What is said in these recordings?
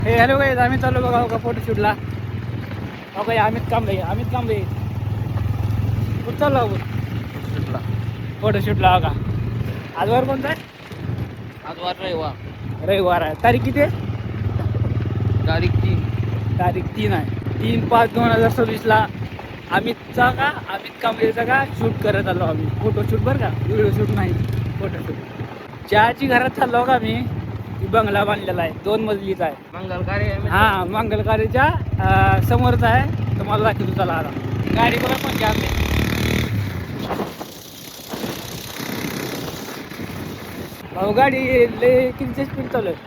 हे hello guys, आम्ही चाललो बघा का फोटोशूटला. बघा अमित कांबळे कुठं चाललो आपण फोटोशूटला बघा. आज वार कोणता आहे? आज वार रविवार आहे. तारीख किती आहे? तारीख 3. तारीख 3 आहे. 3/5/2026 अमित कांबळेचा का शूट करत आलो आम्ही. फोटोशूट बरं का, व्हिडिओ शूट नाही, फोटोशूट. ज्याची घरात चाललो का आम्ही, ती बंगला बांधलेला आहे, 2 मजलीचा आहे. मंगल कार्य हा, मंगल कार्याच्या समोरच आहे. तुम्हाला दाखवतो चला. आता गाडी बघा कोणती आम्ही. भाऊ गाडी लय कितीच्या स्पीड चालू आहे?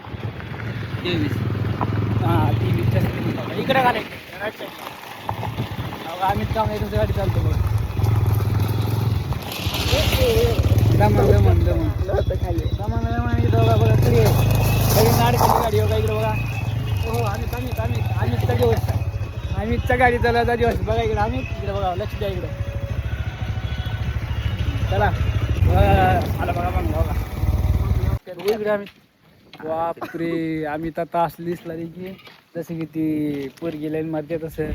23. हां, 23च्या स्पीड चालू आहे. इकडे घालायचं राईट साईडला. अमित कांबळे तुमची गाडी चालतो बघ. दमन इथं बघा बघा तरी अडकली गाडी बघा इकडे बघा. हो अमितचा दिवस आहे. अमितच्या गाडी चालवायचा दिवस बघा इकडे. अमित इकडे बघा, लक्ष द्या इकडे. चला आला बघा बघा इकडे अमित. बापरे, अमित आता असली दिसला रे की जसं की ती पोरगी लाईन मारते तसं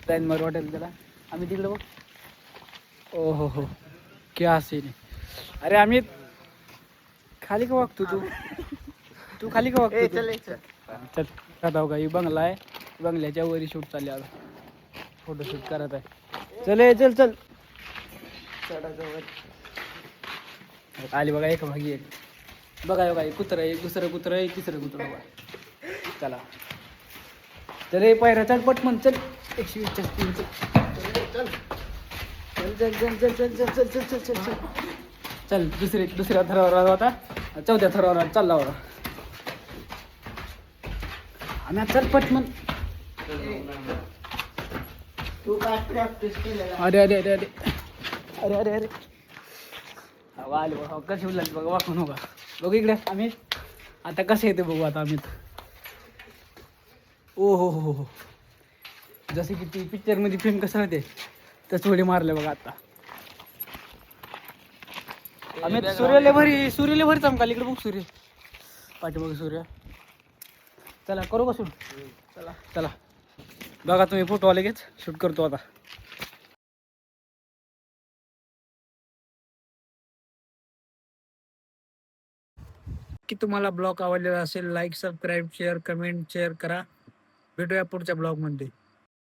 लाईन मार वाटेल त्याला. आम्ही तिकडे बघ. ओ हो क्या सीन. अरे अमित, खाली का वागतो तू खाली का वागतो? चल जाऊ का. ही बंगला आहे, बंगल्याच्या वरी शूट चालले. आता फोटोशूट करत आहे. चल आली बघा एक भागी. एक बघा बघा, कुत्रं आहे, दुसरं कुत्रं आहे, तिसरं कुत्रं बघा. चला चल पायऱ्या चल पटमन. चल 120च्या स्पीड. चल दुसऱ्या थरावर होता, 4थ्या थरावर चालला होता आम्ही. चल पटमन. तू काय प्रॅक्टिस केलेला? अरे आले बघा कसे उलट बघा. वाकून बघा बघू इकडे. आम्ही आता कसं येते बघू. आता आम्ही ओ हो जसे की ती पिक्चरमध्ये फिल्म कसं होते तसं उडी मारले बघा. आता आम्ही सूर्यले भरी चमकाल. इकडे बघ सूर्य, पाठीमागे सूर्य. चला करू का शूट? चला बघा तुम्ही फोटो आले लगेच शूट करतो आता. की तुम्हाला ब्लॉग आवडलेला असेल, like subscribe share comment share करा. भेटूया पुढच्या ब्लॉगमध्ये.